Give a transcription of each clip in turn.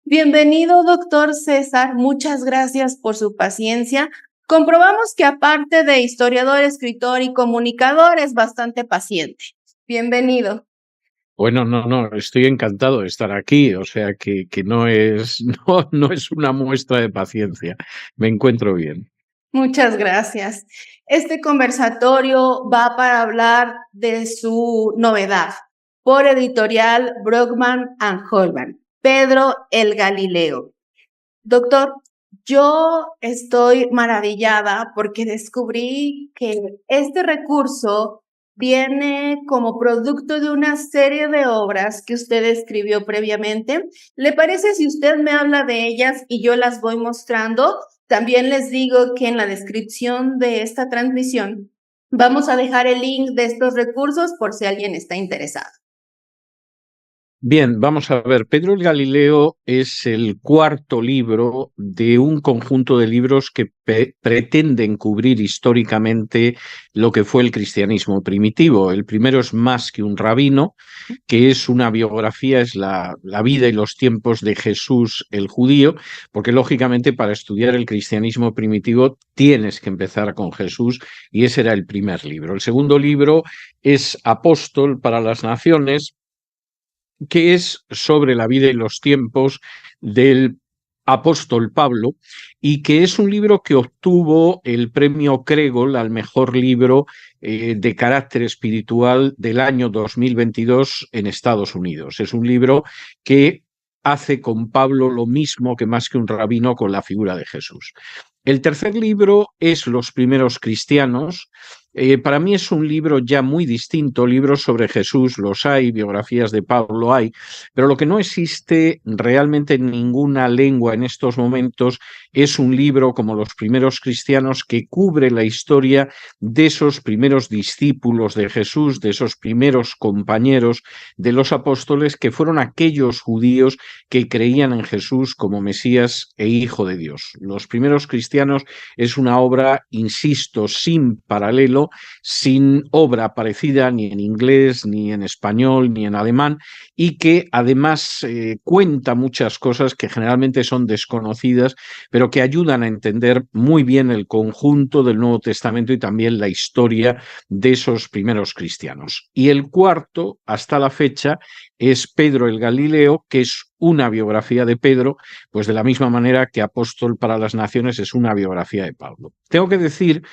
Bienvenido, doctor César. Muchas gracias por su paciencia. Comprobamos que aparte de historiador, escritor y comunicador, es bastante paciente. Bienvenido. Bueno, no, estoy encantado de estar aquí, o sea que no es, no es una muestra de paciencia. Me encuentro bien. Muchas gracias. Este conversatorio va para hablar de su novedad por editorial Brockman and Holman, Pedro el Galileo. Doctor, yo estoy maravillada porque descubrí que este recurso viene como producto de una serie de obras que usted escribió previamente. ¿Le parece si usted me habla de ellas y yo las voy mostrando? También les digo que en la descripción de esta transmisión vamos a dejar el link de estos recursos por si alguien está interesado. Bien, vamos a ver. Pedro el Galileo es el cuarto libro de un conjunto de libros que pretenden cubrir históricamente lo que fue el cristianismo primitivo. El primero es Más que un rabino, que es una biografía, es la vida y los tiempos de Jesús el judío, porque lógicamente para estudiar el cristianismo primitivo tienes que empezar con Jesús y ese era el primer libro. El segundo libro es Apóstol para las Naciones, que es sobre la vida y los tiempos del apóstol Pablo, y que es un libro que obtuvo el premio Kregel al mejor libro de carácter espiritual del año 2022 en Estados Unidos. Es un libro que hace con Pablo lo mismo que Más que un rabino con la figura de Jesús. El tercer libro es Los primeros cristianos. Para mí es un libro ya muy distinto. Libros sobre Jesús los hay, biografías de Pablo hay, pero lo que no existe realmente en ninguna lengua en estos momentos es un libro como Los primeros cristianos que cubre la historia de esos primeros discípulos de Jesús, de esos primeros compañeros de los apóstoles, que fueron aquellos judíos que creían en Jesús como Mesías e Hijo de Dios. Los primeros cristianos es una obra, insisto, sin paralelo, sin obra parecida ni en inglés, ni en español, ni en alemán, y que además cuenta muchas cosas que generalmente son desconocidas, pero que ayudan a entender muy bien el conjunto del Nuevo Testamento y también la historia de esos primeros cristianos. Y el cuarto, hasta la fecha, es Pedro el Galileo, que es una biografía de Pedro, pues de la misma manera que Apóstol para las Naciones es una biografía de Pablo. Tengo que decir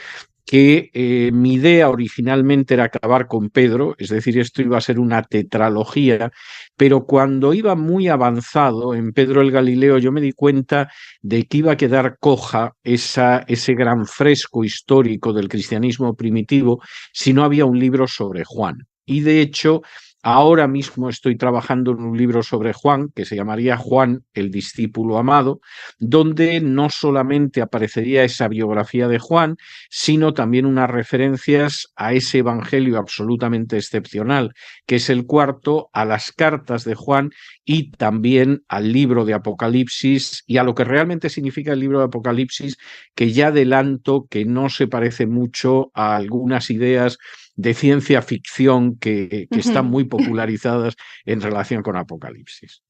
que mi idea originalmente era acabar con Pedro, es decir, esto iba a ser una tetralogía, pero cuando iba muy avanzado en Pedro el Galileo yo me di cuenta de que iba a quedar coja ese gran fresco histórico del cristianismo primitivo si no había un libro sobre Juan. Y de hecho, ahora mismo estoy trabajando en un libro sobre Juan, que se llamaría Juan, el discípulo amado, donde no solamente aparecería esa biografía de Juan, sino también unas referencias a ese evangelio absolutamente excepcional, que es el cuarto, a las cartas de Juan y también al libro de Apocalipsis y a lo que realmente significa el libro de Apocalipsis, que ya adelanto que no se parece mucho a algunas ideas de ciencia ficción que están muy popularizadas en relación con Apocalipsis.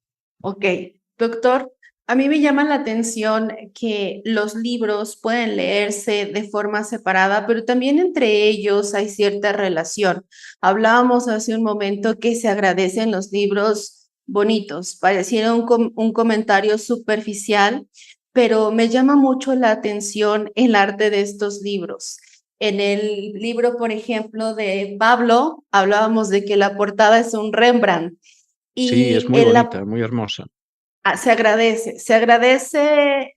Ok, doctor, a mí me llama la atención que los libros pueden leerse de forma separada, pero también entre ellos hay cierta relación. Hablábamos hace un momento que se agradecen los libros bonitos. Pareciera un comentario superficial, pero me llama mucho la atención el arte de estos libros. En el libro, por ejemplo, de Pablo, hablábamos de que la portada es un Rembrandt. Sí, es Y muy en bonita, la muy hermosa. Se agradece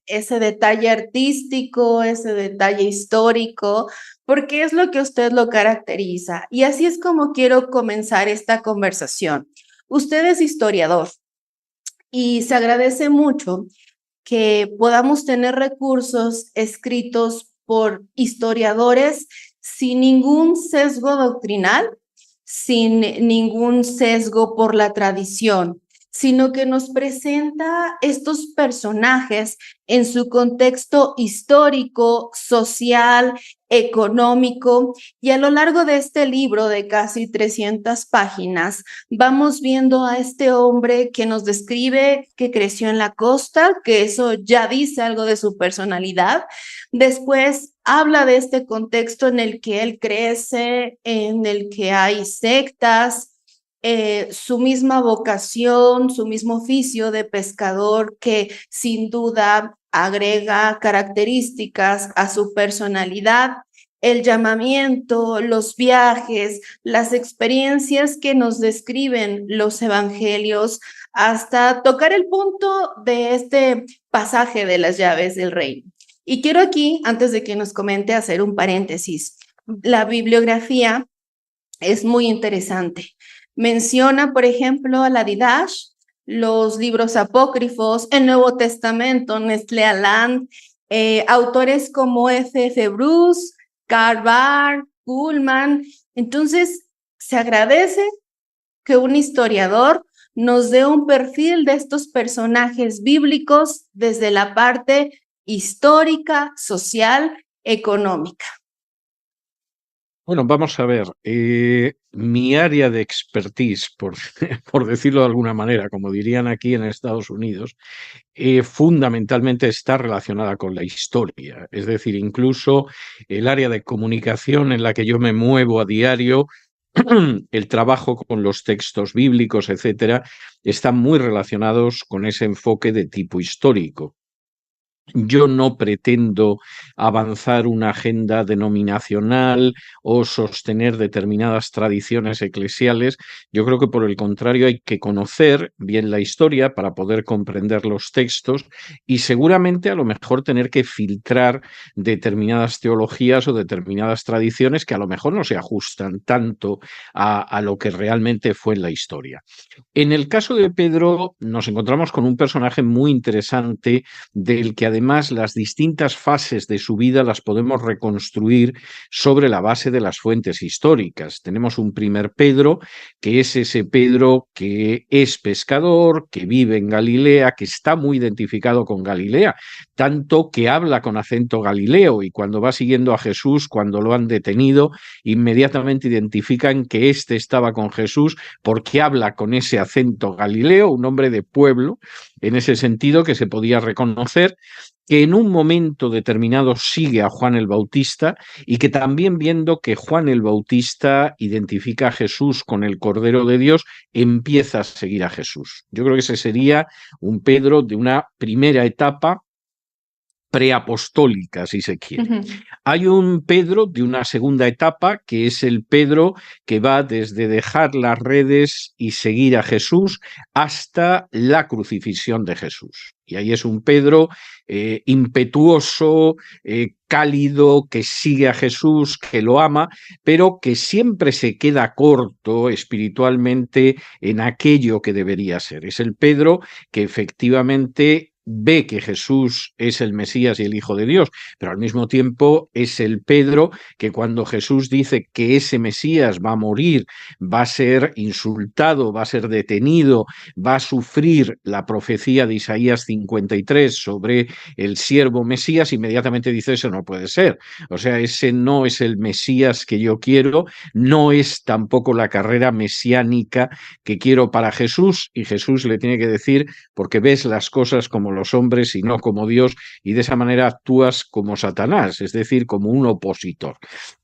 ese detalle artístico, ese detalle histórico, porque es lo que usted lo caracteriza. Y así es como quiero comenzar esta conversación. Usted es historiador y se agradece mucho que podamos tener recursos escritos por historiadores sin ningún sesgo doctrinal, sin ningún sesgo por la tradición, sino que nos presenta estos personajes en su contexto histórico, social, económico, y a lo largo de este libro de casi 300 páginas vamos viendo a este hombre que nos describe que creció en la costa, que eso ya dice algo de su personalidad. Después habla de este contexto en el que él crece, en el que hay sectas, su misma vocación, su mismo oficio de pescador que sin duda agrega características a su personalidad, el llamamiento, los viajes, las experiencias que nos describen los evangelios, hasta tocar el punto de este pasaje de las llaves del reino. Y quiero aquí, antes de que nos comente, hacer un paréntesis. La bibliografía es muy interesante. Menciona, por ejemplo, a la Didache, los libros apócrifos, el Nuevo Testamento, Nestlé Aland, autores como F.F. Bruce, Karl Barth, Kuhlman. Entonces, se agradece que un historiador nos dé un perfil de estos personajes bíblicos desde la parte histórica, social, económica. Bueno, vamos a ver, mi área de expertise, por decirlo de alguna manera, como dirían aquí en Estados Unidos, fundamentalmente está relacionada con la historia. Es decir, incluso el área de comunicación en la que yo me muevo a diario, el trabajo con los textos bíblicos, etcétera, están muy relacionados con ese enfoque de tipo histórico. Yo no pretendo avanzar una agenda denominacional o sostener determinadas tradiciones eclesiales. Yo creo que por el contrario hay que conocer bien la historia para poder comprender los textos y seguramente a lo mejor tener que filtrar determinadas teologías o determinadas tradiciones que a lo mejor no se ajustan tanto a lo que realmente fue en la historia. En el caso de Pedro nos encontramos con un personaje muy interesante del que además las distintas fases de su vida las podemos reconstruir sobre la base de las fuentes históricas. Tenemos un primer Pedro, que es ese Pedro que es pescador, que vive en Galilea, que está muy identificado con Galilea, tanto que habla con acento galileo y cuando va siguiendo a Jesús, cuando lo han detenido, inmediatamente identifican que éste estaba con Jesús porque habla con ese acento galileo, un hombre de pueblo, en ese sentido que se podía reconocer, que en un momento determinado sigue a Juan el Bautista y que también viendo que Juan el Bautista identifica a Jesús con el Cordero de Dios, empieza a seguir a Jesús. Yo creo que ese sería un Pedro de una primera etapa preapostólica, si se quiere. Hay un Pedro de una segunda etapa, que es el Pedro que va desde dejar las redes y seguir a Jesús hasta la crucifixión de Jesús. Y ahí es un Pedro impetuoso, cálido, que sigue a Jesús, que lo ama, pero que siempre se queda corto espiritualmente en aquello que debería ser. Es el Pedro que efectivamente ve que Jesús es el Mesías y el Hijo de Dios, pero al mismo tiempo es el Pedro que cuando Jesús dice que ese Mesías va a morir, va a ser insultado, va a ser detenido, va a sufrir la profecía de Isaías 53 sobre el siervo Mesías, inmediatamente dice eso no puede ser. O sea, ese no es el Mesías que yo quiero, no es tampoco la carrera mesiánica que quiero para Jesús, y Jesús le tiene que decir, porque ves las cosas como los hombres y no como Dios, y de esa manera actúas como Satanás, es decir, como un opositor.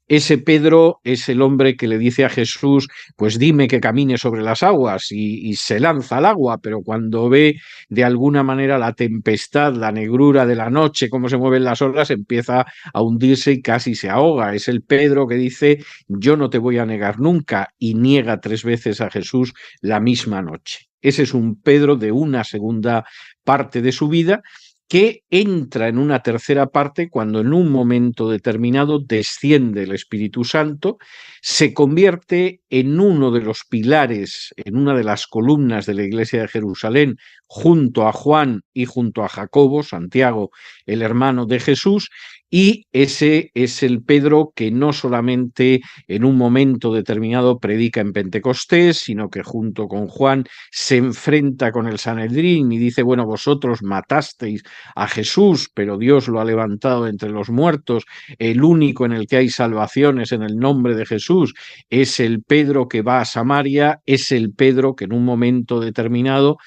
Ese Pedro es el hombre que le dice a Jesús, pues dime que camine sobre las aguas y se lanza al agua, pero cuando ve de alguna manera la tempestad, la negrura de la noche, cómo se mueven las olas, empieza a hundirse y casi se ahoga. Es el Pedro que dice, yo no te voy a negar nunca, y niega 3 veces a Jesús la misma noche. Ese es un Pedro de una segunda parte de su vida que entra en una tercera parte cuando en un momento determinado desciende el Espíritu Santo, se convierte en uno de los pilares, en una de las columnas de la Iglesia de Jerusalén, junto a Juan y junto a Jacobo, Santiago, el hermano de Jesús, Y ese es el Pedro que no solamente en un momento determinado predica en Pentecostés, sino que junto con Juan se enfrenta con el Sanedrín y dice, bueno, vosotros matasteis a Jesús, pero Dios lo ha levantado entre los muertos, el único en el que hay salvación es en el nombre de Jesús. Es el Pedro que va a Samaria, es el Pedro que en un momento determinado,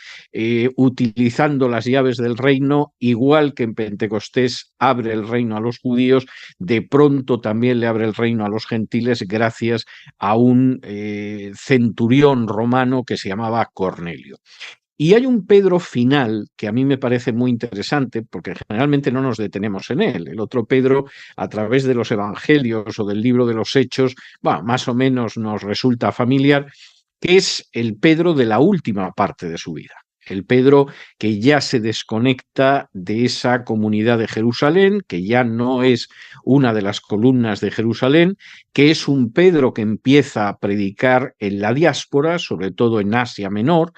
utilizando las llaves del reino, igual que en Pentecostés abre el reino a los judíos, de pronto también le abre el reino a los gentiles gracias a un centurión romano que se llamaba Cornelio. Y hay un Pedro final que a mí me parece muy interesante porque generalmente no nos detenemos en él. El otro Pedro, a través de los evangelios o del libro de los Hechos, bueno, más o menos nos resulta familiar, que es el Pedro de la última parte de su vida. El Pedro que ya se desconecta de esa comunidad de Jerusalén, que ya no es una de las columnas de Jerusalén, que es un Pedro que empieza a predicar en la diáspora, sobre todo en Asia Menor,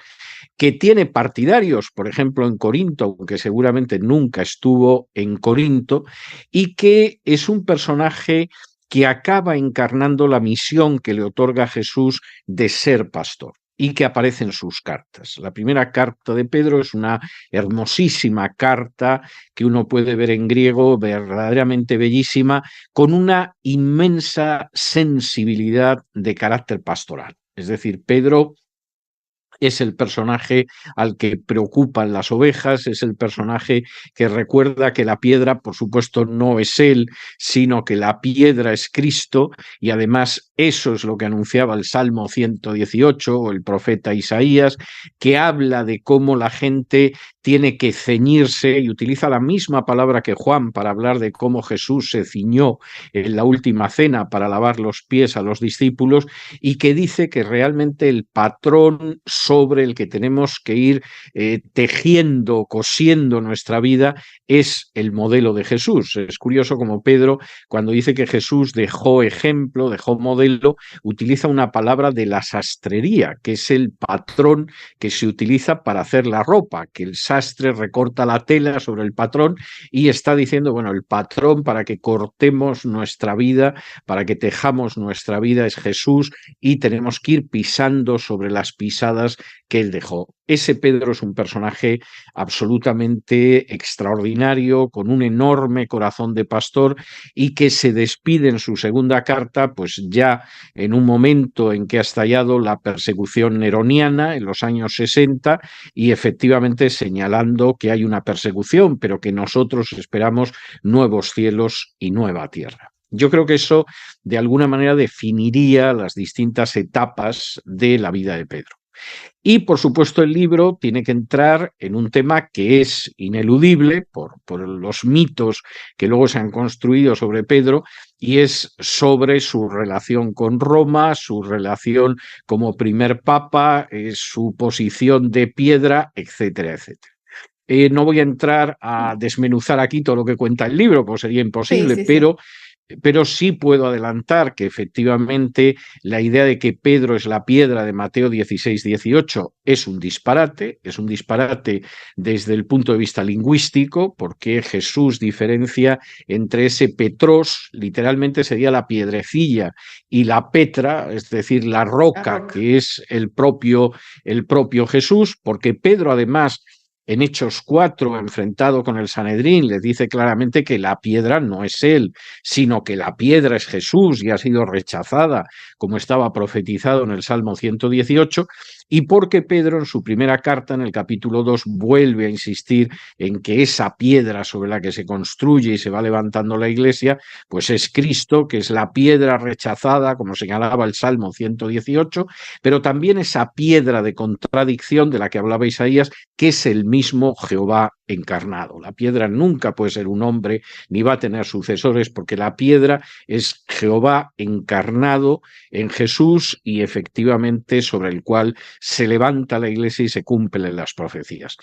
que tiene partidarios, por ejemplo, en Corinto, aunque seguramente nunca estuvo en Corinto, y que es un personaje que acaba encarnando la misión que le otorga Jesús de ser pastor y que aparece en sus cartas. La primera carta de Pedro es una hermosísima carta que uno puede ver en griego, verdaderamente bellísima, con una inmensa sensibilidad de carácter pastoral. Es decir, Pedro es el personaje al que preocupan las ovejas, es el personaje que recuerda que la piedra, por supuesto, no es él, sino que la piedra es Cristo, y además eso es lo que anunciaba el Salmo 118 o el profeta Isaías, que habla de cómo la gente tiene que ceñirse, y utiliza la misma palabra que Juan para hablar de cómo Jesús se ciñó en la última cena para lavar los pies a los discípulos, y que dice que realmente el patrón sobre el que tenemos que ir tejiendo, cosiendo nuestra vida es el modelo de Jesús. Es curioso como Pedro, cuando dice que Jesús dejó ejemplo, dejó modelo, utiliza una palabra de la sastrería, que es el patrón que se utiliza para hacer la ropa, que el sastre recorta la tela sobre el patrón y está diciendo, bueno, el patrón para que cortemos nuestra vida, para que tejamos nuestra vida es Jesús, y tenemos que ir pisando sobre las pisadas que él dejó. Ese Pedro es un personaje absolutamente extraordinario, con un enorme corazón de pastor, y que se despide en su segunda carta, pues ya en un momento en que ha estallado la persecución neroniana en los años 60, y efectivamente señalando que hay una persecución, pero que nosotros esperamos nuevos cielos y nueva tierra. Yo creo que eso de alguna manera definiría las distintas etapas de la vida de Pedro. Y, por supuesto, el libro tiene que entrar en un tema que es ineludible por los mitos que luego se han construido sobre Pedro, y es sobre su relación con Roma, su relación como primer papa, su posición de piedra, etcétera, etcétera. No voy a entrar a desmenuzar aquí todo lo que cuenta el libro, pues sería imposible, Sí. pero sí puedo adelantar que efectivamente la idea de que Pedro es la piedra de Mateo 16-18 es un disparate desde el punto de vista lingüístico, porque Jesús diferencia entre ese Petros, literalmente sería la piedrecilla, y la Petra, es decir, la roca, que es el propio Jesús, porque Pedro además en Hechos 4, enfrentado con el Sanedrín, les dice claramente que la piedra no es él, sino que la piedra es Jesús y ha sido rechazada, como estaba profetizado en el Salmo 118, y porque Pedro en su primera carta, en el capítulo 2, vuelve a insistir en que esa piedra sobre la que se construye y se va levantando la iglesia, pues es Cristo, que es la piedra rechazada, como señalaba el Salmo 118, pero también esa piedra de contradicción de la que hablaba Isaías, que es el mismo Jehová encarnado. La piedra nunca puede ser un hombre ni va a tener sucesores, porque la piedra es Jehová encarnado en Jesús, y efectivamente sobre el cual se levanta la iglesia y se cumplen las profecías.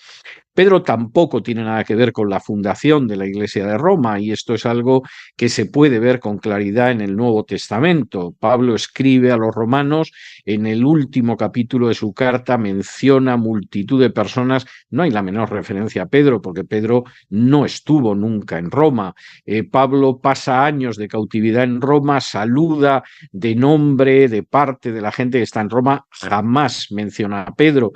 Pedro tampoco tiene nada que ver con la fundación de la Iglesia de Roma, y esto es algo que se puede ver con claridad en el Nuevo Testamento. Pablo escribe a los romanos, en el último capítulo de su carta menciona multitud de personas, no hay la menor referencia a Pedro, porque Pedro no estuvo nunca en Roma. Pablo pasa años de cautividad en Roma, saluda de nombre, de parte de la gente que está en Roma, jamás menciona a Pedro.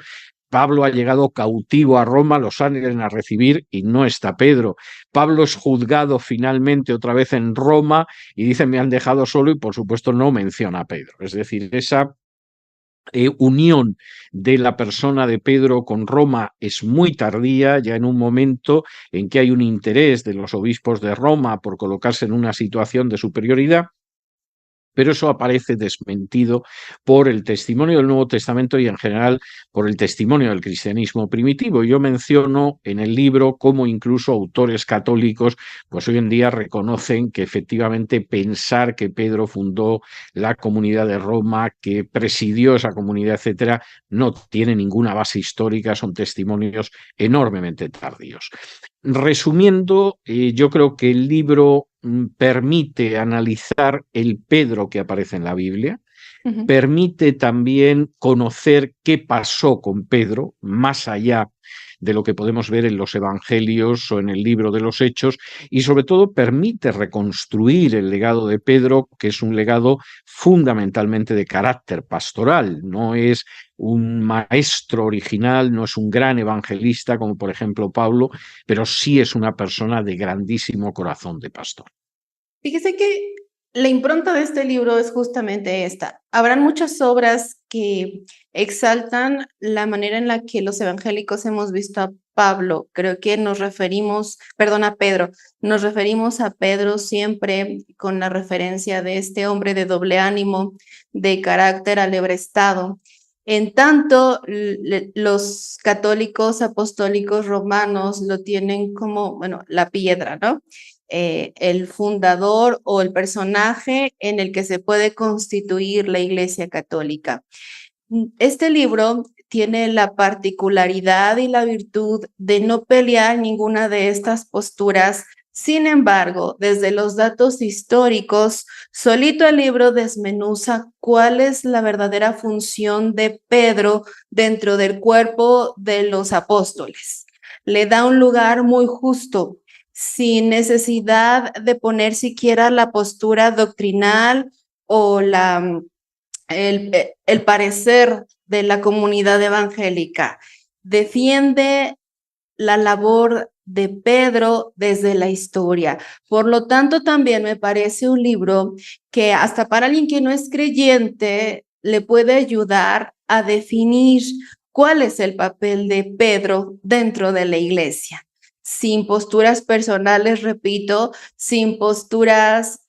Pablo ha llegado cautivo a Roma, lo salen a recibir y no está Pedro. Pablo es juzgado finalmente otra vez en Roma y dice me han dejado solo y por supuesto no menciona a Pedro. Es decir, esa unión de la persona de Pedro con Roma es muy tardía, ya en un momento en que hay un interés de los obispos de Roma por colocarse en una situación de superioridad, pero eso aparece desmentido por el testimonio del Nuevo Testamento y en general por el testimonio del cristianismo primitivo. Yo menciono en el libro cómo incluso autores católicos pues hoy en día reconocen que efectivamente pensar que Pedro fundó la Comunidad de Roma, que presidió esa comunidad, etcétera, no tiene ninguna base histórica, son testimonios enormemente tardíos. Resumiendo, yo creo que el libro permite analizar el Pedro que aparece en la Biblia, permite también conocer qué pasó con Pedro, más allá de lo que podemos ver en los evangelios o en el libro de los Hechos, y sobre todo permite reconstruir el legado de Pedro, que es un legado fundamentalmente de carácter pastoral, no es un maestro original, no es un gran evangelista como por ejemplo Pablo, pero sí es una persona de grandísimo corazón de pastor. Fíjese que la impronta de este libro es justamente esta. Habrán muchas obras que exaltan la manera en la que los evangélicos hemos visto a Pablo. Creo que a Pedro. Nos referimos a Pedro siempre con la referencia de este hombre de doble ánimo, de carácter alebrestado. En tanto, los católicos apostólicos romanos lo tienen como, bueno, la piedra, ¿no? El fundador o el personaje en el que se puede constituir la Iglesia Católica. Este libro tiene la particularidad y la virtud de no pelear ninguna de estas posturas. Sin embargo, desde los datos históricos, solito el libro desmenuza cuál es la verdadera función de Pedro dentro del cuerpo de los apóstoles. Le da un lugar muy justo, sin necesidad de poner siquiera la postura doctrinal o el parecer de la comunidad evangélica. Defiende la labor de Pedro desde la historia. Por lo tanto, también me parece un libro que hasta para alguien que no es creyente le puede ayudar a definir cuál es el papel de Pedro dentro de la iglesia, sin posturas personales, repito, sin posturas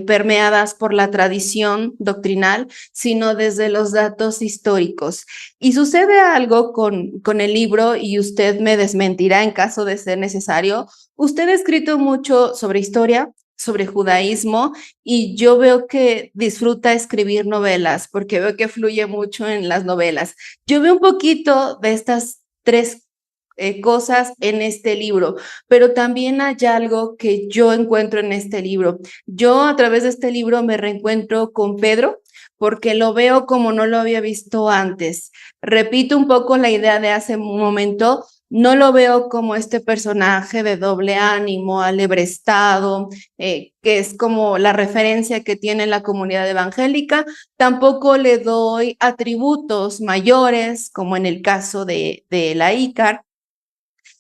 permeadas por la tradición doctrinal, sino desde los datos históricos. Y sucede algo con el libro, y usted me desmentirá en caso de ser necesario. Usted ha escrito mucho sobre historia, sobre judaísmo, y yo veo que disfruta escribir novelas, porque veo que fluye mucho en las novelas. Yo veo un poquito de estas tres cosas en este libro, pero también hay algo que yo encuentro en este libro. Yo a través de este libro me reencuentro con Pedro porque lo veo como no lo había visto antes. Repito un poco la idea de hace un momento, no lo veo como este personaje de doble ánimo, alebrestado, que es como la referencia que tiene la comunidad evangélica. Tampoco le doy atributos mayores, como en el caso de la ICAR.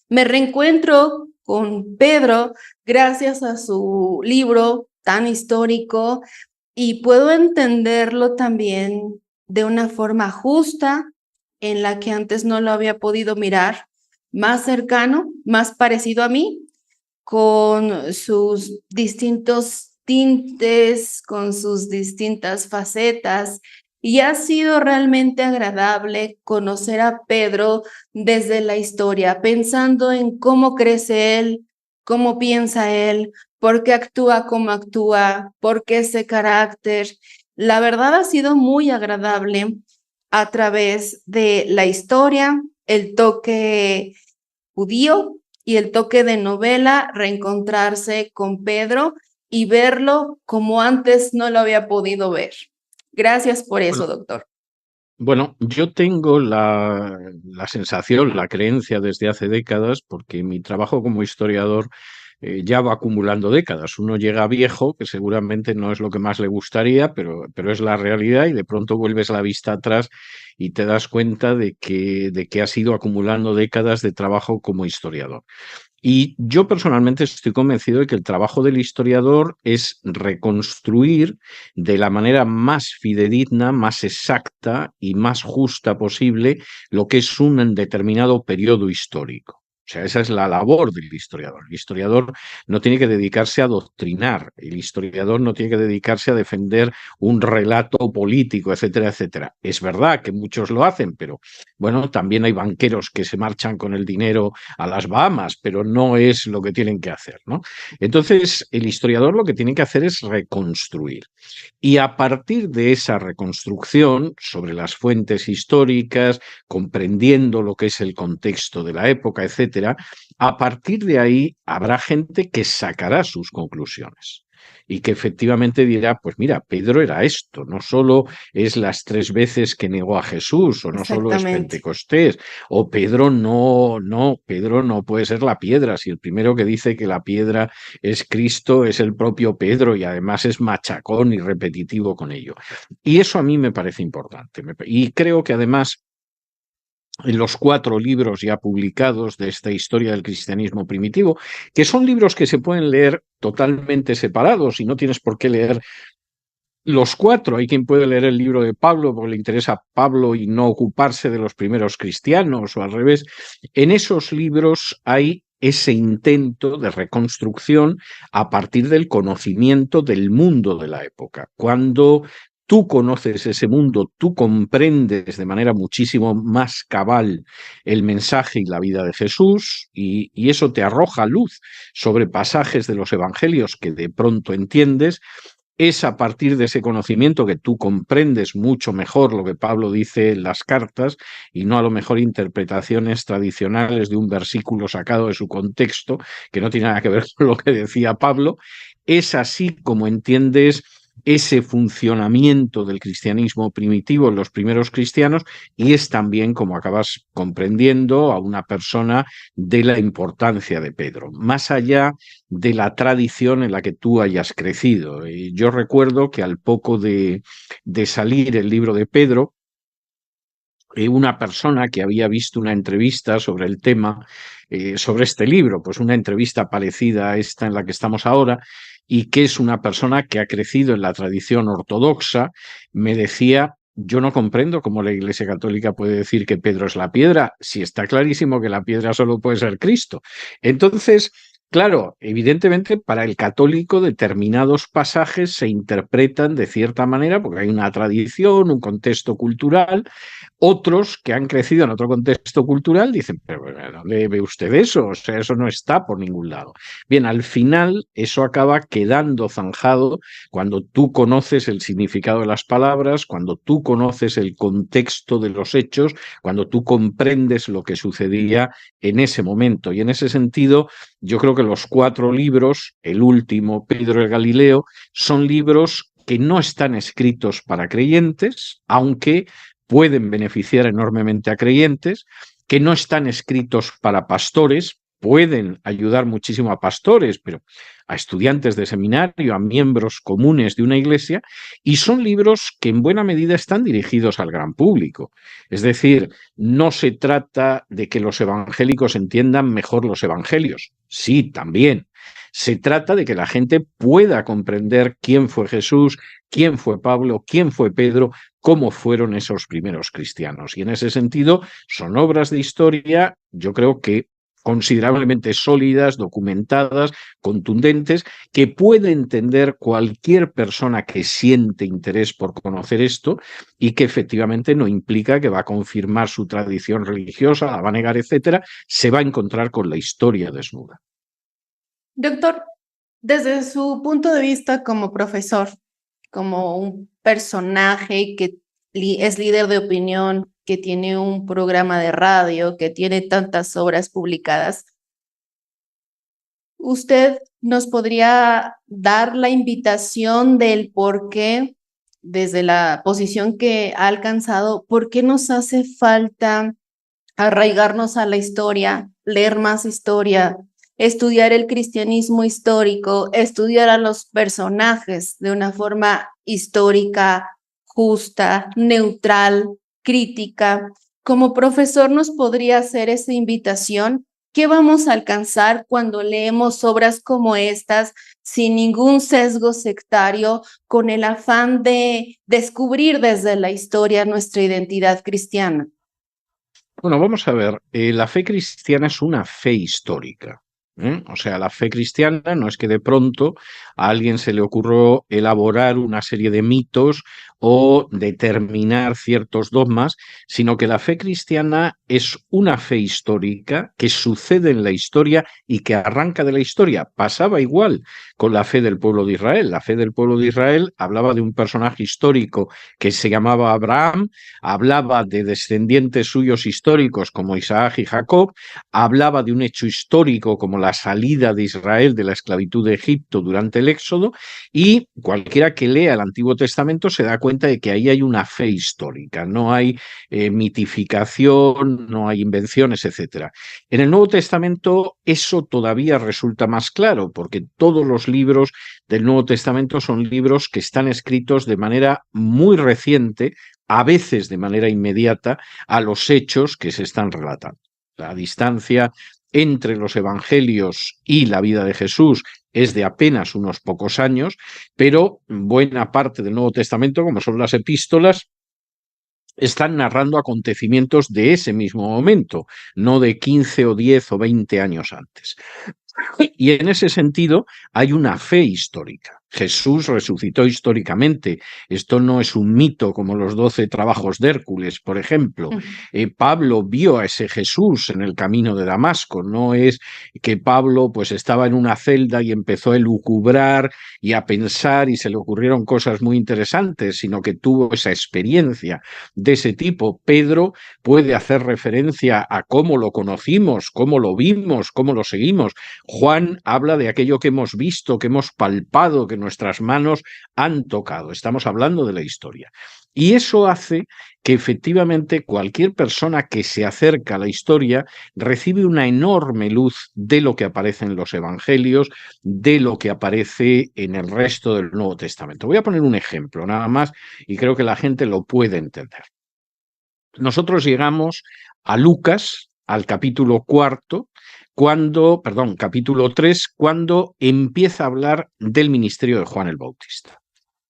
Me reencuentro con Pedro gracias a su libro tan histórico y puedo entenderlo también de una forma justa en la que antes no lo había podido mirar, más cercano, más parecido a mí, con sus distintos tintes, con sus distintas facetas. Y ha sido realmente agradable conocer a Pedro desde la historia, pensando en cómo crece él, cómo piensa él, por qué actúa como actúa, por qué ese carácter. La verdad ha sido muy agradable a través de la historia, el toque judío, y el toque de novela, reencontrarse con Pedro y verlo como antes no lo había podido ver. Gracias por eso, doctor. Bueno, yo tengo la sensación, la creencia desde hace décadas, porque mi trabajo como historiador ya va acumulando décadas. Uno llega viejo, que seguramente no es lo que más le gustaría, pero es la realidad, y de pronto vuelves la vista atrás y te das cuenta de que has ido acumulando décadas de trabajo como historiador. Y yo personalmente estoy convencido de que el trabajo del historiador es reconstruir de la manera más fidedigna, más exacta y más justa posible lo que es un determinado periodo histórico. O sea, esa es la labor del historiador. El historiador no tiene que dedicarse a doctrinar, el historiador no tiene que dedicarse a defender un relato político, etcétera, etcétera. Es verdad que muchos lo hacen, pero bueno, también hay banqueros que se marchan con el dinero a las Bahamas, pero no es lo que tienen que hacer, ¿no? Entonces, el historiador lo que tiene que hacer es reconstruir. Y a partir de esa reconstrucción sobre las fuentes históricas, comprendiendo lo que es el contexto de la época, etcétera, a partir de ahí habrá gente que sacará sus conclusiones y que efectivamente dirá, pues mira, Pedro era esto, no solo es las 3 veces que negó a Jesús, o no solo es Exactamente. Pentecostés, o Pedro no puede ser la piedra, si el primero que dice que la piedra es Cristo es el propio Pedro, y además es machacón y repetitivo con ello. Y eso a mí me parece importante. Y creo que además en los 4 libros ya publicados de esta historia del cristianismo primitivo, que son libros que se pueden leer totalmente separados y no tienes por qué leer los 4. Hay quien puede leer el libro de Pablo porque le interesa a Pablo y no ocuparse de los primeros cristianos, o al revés. En esos libros hay ese intento de reconstrucción a partir del conocimiento del mundo de la época. Cuando tú conoces ese mundo, tú comprendes de manera muchísimo más cabal el mensaje y la vida de Jesús, y eso te arroja luz sobre pasajes de los evangelios que de pronto entiendes. Es a partir de ese conocimiento que tú comprendes mucho mejor lo que Pablo dice en las cartas, y no a lo mejor interpretaciones tradicionales de un versículo sacado de su contexto, que no tiene nada que ver con lo que decía Pablo. Es así como entiendes ese funcionamiento del cristianismo primitivo en los primeros cristianos, y es también como acabas comprendiendo a una persona de la importancia de Pedro, más allá de la tradición en la que tú hayas crecido. Y yo recuerdo que al poco de salir el libro de Pedro, una persona que había visto una entrevista sobre el tema, sobre este libro, pues una entrevista parecida a esta en la que estamos ahora, y que es una persona que ha crecido en la tradición ortodoxa, me decía: yo no comprendo cómo la Iglesia Católica puede decir que Pedro es la piedra, si está clarísimo que la piedra solo puede ser Cristo. Entonces, claro, evidentemente para el católico determinados pasajes se interpretan de cierta manera porque hay una tradición, un contexto cultural. Otros que han crecido en otro contexto cultural dicen: pero ¿dónde ve usted eso? O sea, eso no está por ningún lado. Bien, al final eso acaba quedando zanjado cuando tú conoces el significado de las palabras, cuando tú conoces el contexto de los hechos, cuando tú comprendes lo que sucedía en ese momento. Y en ese sentido, yo creo que los 4 libros, el último, Pedro el Galileo, son libros que no están escritos para creyentes, aunque pueden beneficiar enormemente a creyentes, que no están escritos para pastores, pueden ayudar muchísimo a pastores, pero a estudiantes de seminario, a miembros comunes de una iglesia, y son libros que en buena medida están dirigidos al gran público. Es decir, no se trata de que los evangélicos entiendan mejor los evangelios. Sí, también. Se trata de que la gente pueda comprender quién fue Jesús, quién fue Pablo, quién fue Pedro, cómo fueron esos primeros cristianos. Y en ese sentido son obras de historia, yo creo que considerablemente sólidas, documentadas, contundentes, que puede entender cualquier persona que siente interés por conocer esto, y que efectivamente no implica que va a confirmar su tradición religiosa, la va a negar, etcétera. Se va a encontrar con la historia desnuda. Doctor, desde su punto de vista como profesor, como un personaje que es líder de opinión que tiene un programa de radio, que tiene tantas obras publicadas, ¿usted nos podría dar la invitación del por qué, desde la posición que ha alcanzado, por qué nos hace falta arraigarnos a la historia, leer más historia, estudiar el cristianismo histórico, estudiar a los personajes de una forma histórica, justa, neutral, crítica? Como profesor, ¿nos podría hacer esa invitación? ¿Qué vamos a alcanzar cuando leemos obras como estas sin ningún sesgo sectario, con el afán de descubrir desde la historia nuestra identidad cristiana? Bueno, vamos a ver, la fe cristiana es una fe histórica. O sea, la fe cristiana no es que de pronto a alguien se le ocurrió elaborar una serie de mitos o determinar ciertos dogmas, sino que la fe cristiana es una fe histórica que sucede en la historia y que arranca de la historia. Pasaba igual con la fe del pueblo de Israel. La fe del pueblo de Israel hablaba de un personaje histórico que se llamaba Abraham, hablaba de descendientes suyos históricos como Isaac y Jacob, hablaba de un hecho histórico como la salida de Israel de la esclavitud de Egipto durante el Éxodo, y cualquiera que lea el Antiguo Testamento se da cuenta de que ahí hay una fe histórica, no hay mitificación, no hay invenciones, etc. En el Nuevo Testamento eso todavía resulta más claro, porque todos los libros del Nuevo Testamento son libros que están escritos de manera muy reciente, a veces de manera inmediata, a los hechos que se están relatando. La distancia entre los evangelios y la vida de Jesús es de apenas unos pocos años, pero buena parte del Nuevo Testamento, como son las epístolas, están narrando acontecimientos de ese mismo momento, no de 15 o 10 o 20 años antes. Y en ese sentido hay una fe histórica. Jesús resucitó históricamente. Esto no es un mito como los 12 trabajos de Hércules, por ejemplo. Pablo vio a ese Jesús en el camino de Damasco. No es que Pablo pues estaba en una celda y empezó a elucubrar y a pensar y se le ocurrieron cosas muy interesantes, sino que tuvo esa experiencia de ese tipo. Pedro puede hacer referencia a cómo lo conocimos, cómo lo vimos, cómo lo seguimos. Juan habla de aquello que hemos visto, que hemos palpado, que nuestras manos han tocado. Estamos hablando de la historia. Y eso hace que efectivamente cualquier persona que se acerca a la historia recibe una enorme luz de lo que aparece en los evangelios, de lo que aparece en el resto del Nuevo Testamento. Voy a poner un ejemplo nada más y creo que la gente lo puede entender. Nosotros llegamos a Lucas, al capítulo 4, capítulo 3, cuando empieza a hablar del ministerio de Juan el Bautista.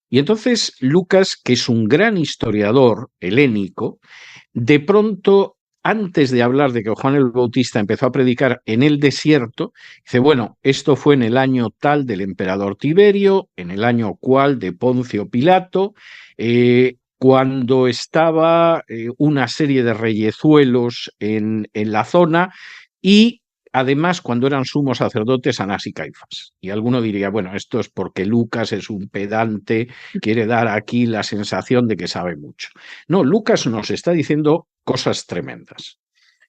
Y entonces Lucas, que es un gran historiador helénico, de pronto, antes de hablar de que Juan el Bautista empezó a predicar en el desierto, dice, bueno, esto fue en el año tal del emperador Tiberio, en el año cual de Poncio Pilato, cuando estaba una serie de reyezuelos en la zona, y además cuando eran sumos sacerdotes Anás y Caifás. Y alguno diría, bueno, esto es porque Lucas es un pedante, quiere dar aquí la sensación de que sabe mucho. No, Lucas nos está diciendo cosas tremendas.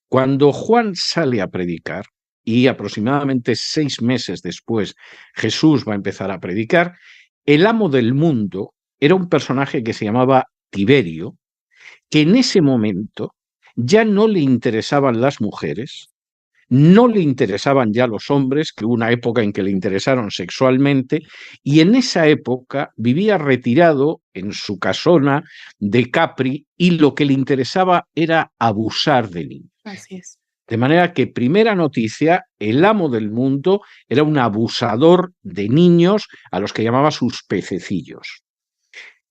Cuando Juan sale a predicar, y aproximadamente 6 meses después Jesús va a empezar a predicar, el amo del mundo era un personaje que se llamaba Tiberio, que en ese momento ya no le interesaban las mujeres, no le interesaban ya los hombres, que hubo una época en que le interesaron sexualmente, y en esa época vivía retirado en su casona de Capri, y lo que le interesaba era abusar de niños. Así es. De manera que, primera noticia, el amo del mundo era un abusador de niños a los que llamaba sus pececillos.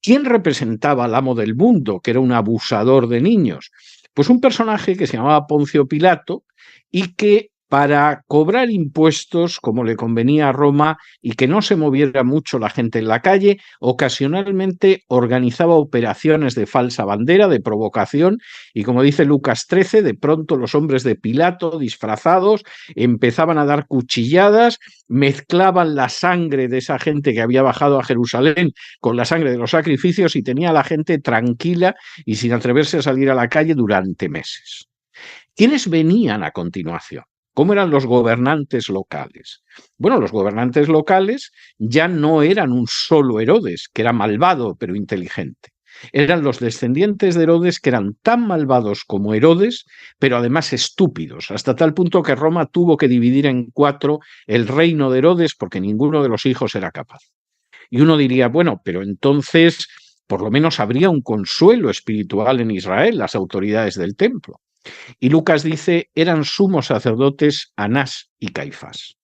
¿Quién representaba al amo del mundo, que era un abusador de niños? Pues un personaje que se llamaba Poncio Pilato y que para cobrar impuestos como le convenía a Roma y que no se moviera mucho la gente en la calle, ocasionalmente organizaba operaciones de falsa bandera, de provocación, y como dice Lucas 13, de pronto los hombres de Pilato, disfrazados, empezaban a dar cuchilladas, mezclaban la sangre de esa gente que había bajado a Jerusalén con la sangre de los sacrificios y tenía a la gente tranquila y sin atreverse a salir a la calle durante meses. ¿Quiénes venían a continuación? ¿Cómo eran los gobernantes locales? Bueno, los gobernantes locales ya no eran un solo Herodes, que era malvado pero inteligente. Eran los descendientes de Herodes que eran tan malvados como Herodes, pero además estúpidos, hasta tal punto que Roma tuvo que dividir en 4 el reino de Herodes porque ninguno de los hijos era capaz. Y uno diría, bueno, pero entonces por lo menos habría un consuelo espiritual en Israel, las autoridades del templo. Y Lucas dice, eran sumos sacerdotes Anás y Caifás.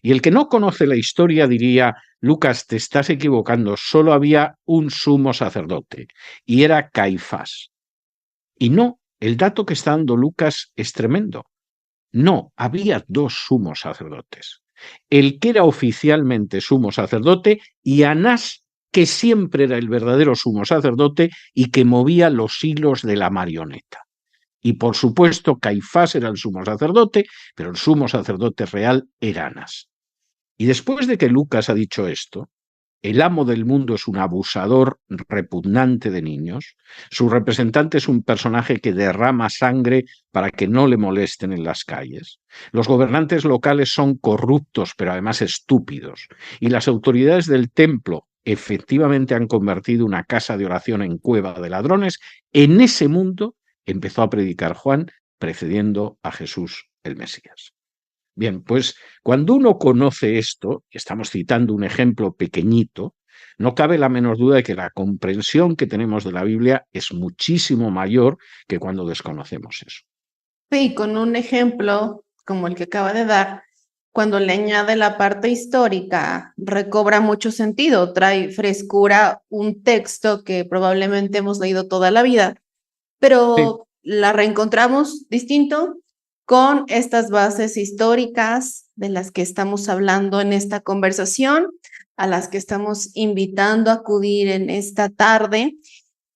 Y el que no conoce la historia diría, Lucas, te estás equivocando, solo había un sumo sacerdote, y era Caifás. Y no, el dato que está dando Lucas es tremendo. No, había 2 sumos sacerdotes. El que era oficialmente sumo sacerdote y Anás, que siempre era el verdadero sumo sacerdote y que movía los hilos de la marioneta. Y por supuesto, Caifás era el sumo sacerdote, pero el sumo sacerdote real era Anás. Y después de que Lucas ha dicho esto, el amo del mundo es un abusador repugnante de niños, su representante es un personaje que derrama sangre para que no le molesten en las calles, los gobernantes locales son corruptos pero además estúpidos, y las autoridades del templo efectivamente han convertido una casa de oración en cueva de ladrones. En ese mundo empezó a predicar Juan, precediendo a Jesús el Mesías. Bien, pues cuando uno conoce esto, y estamos citando un ejemplo pequeñito, no cabe la menor duda de que la comprensión que tenemos de la Biblia es muchísimo mayor que cuando desconocemos eso. Sí, con un ejemplo como el que acaba de dar, cuando le añade la parte histórica, recobra mucho sentido, trae frescura un texto que probablemente hemos leído toda la vida, Sí. pero la reencontramos distinto con estas bases históricas de las que estamos hablando en esta conversación, a las que estamos invitando a acudir en esta tarde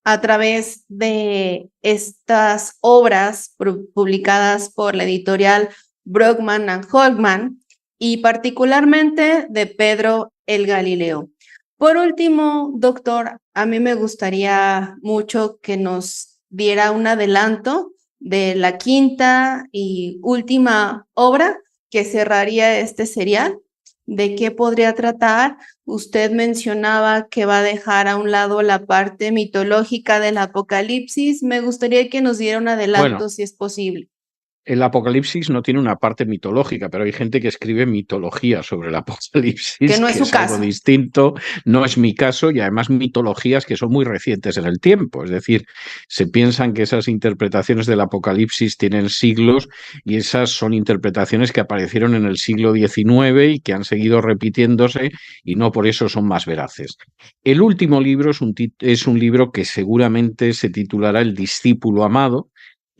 a través de estas obras publicadas por la editorial Brockman and Holtman y particularmente de Pedro el Galileo. Por último, doctor, a mí me gustaría mucho que nos diera un adelanto de la quinta y última obra que cerraría este serial. ¿De qué podría tratar? Usted mencionaba que va a dejar a un lado la parte mitológica del Apocalipsis. Me gustaría que nos diera un adelanto, Bueno, si es posible. el Apocalipsis no tiene una parte mitológica, pero hay gente que escribe mitología sobre el Que Apocalipsis, no es que su es algo caso. distinto, no es mi caso, y además mitologías que son muy recientes en el tiempo. Es decir, se piensan que esas interpretaciones del Apocalipsis tienen siglos y esas son interpretaciones que aparecieron en el siglo XIX y que han seguido repitiéndose y no por eso son más veraces. El último libro es un libro que seguramente se titulará El discípulo amado,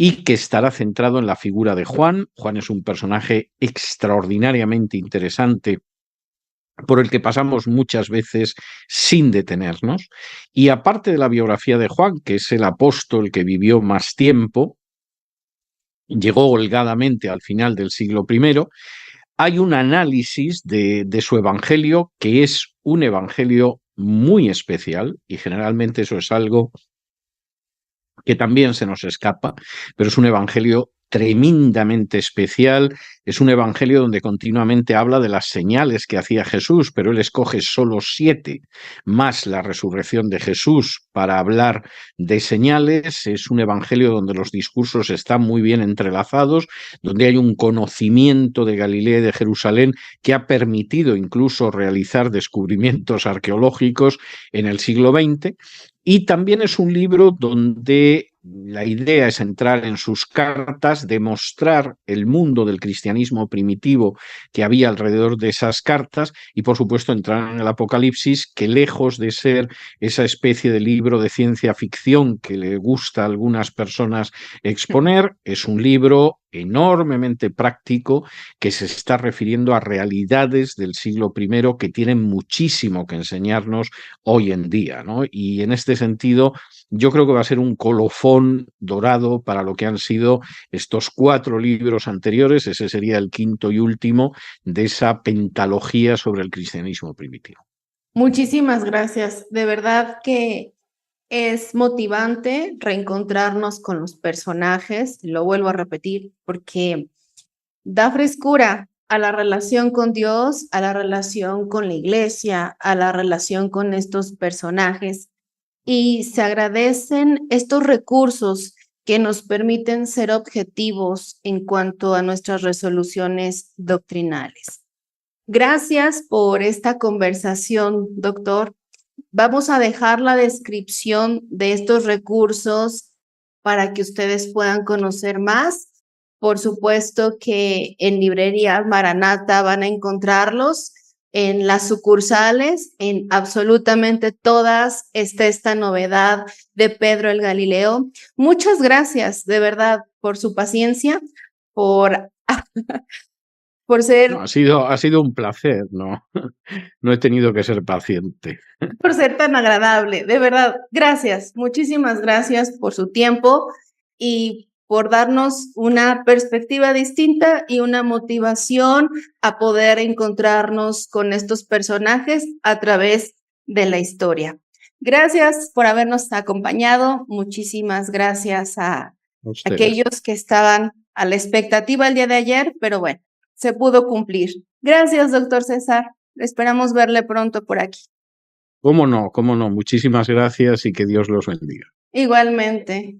y que estará centrado en la figura de Juan. Juan es un personaje extraordinariamente interesante por el que pasamos muchas veces sin detenernos. Y aparte de la biografía de Juan, que es el apóstol que vivió más tiempo, llegó holgadamente al final del siglo I, hay un análisis de su evangelio que es un evangelio muy especial y generalmente eso es algo que también se nos escapa, pero es un evangelio tremendamente especial, es un evangelio donde continuamente habla de las señales que hacía Jesús, pero él escoge solo 7, más la resurrección de Jesús para hablar de señales. Es un evangelio donde los discursos están muy bien entrelazados, donde hay un conocimiento de Galilea y de Jerusalén que ha permitido incluso realizar descubrimientos arqueológicos en el siglo XX. Y también es un libro donde la idea es entrar en sus cartas, demostrar el mundo del cristianismo primitivo que había alrededor de esas cartas y, por supuesto, entrar en el Apocalipsis, que lejos de ser esa especie de libro de ciencia ficción que le gusta a algunas personas exponer, es un libro enormemente práctico que se está refiriendo a realidades del siglo I que tienen muchísimo que enseñarnos hoy en día, ¿no? Y en este sentido, yo creo que va a ser un colofón dorado para lo que han sido estos 4 libros anteriores. Ese sería el quinto y último de esa pentalogía sobre el cristianismo primitivo. Muchísimas gracias. De verdad que es motivante reencontrarnos con los personajes, lo vuelvo a repetir, porque da frescura a la relación con Dios, a la relación con la iglesia, a la relación con estos personajes. Y se agradecen estos recursos que nos permiten ser objetivos en cuanto a nuestras resoluciones doctrinales. Gracias por esta conversación, doctor. Vamos a dejar la descripción de estos recursos para que ustedes puedan conocer más. Por supuesto que en librerías Maranatha van a encontrarlos, en las sucursales, en absolutamente todas está esta novedad de Pedro el Galileo. Muchas gracias, de verdad, por su paciencia, por ser No, ha sido un placer, ¿no? No he tenido que ser paciente. por ser tan agradable, de verdad, gracias, muchísimas gracias por su tiempo y por darnos una perspectiva distinta y una motivación a poder encontrarnos con estos personajes a través de la historia. Gracias por habernos acompañado, muchísimas gracias a aquellos que estaban a la expectativa el día de ayer, pero bueno, se pudo cumplir. Gracias, doctor César. Esperamos verle pronto por aquí. ¿Cómo no? ¿Cómo no? Muchísimas gracias y que Dios los bendiga. Igualmente.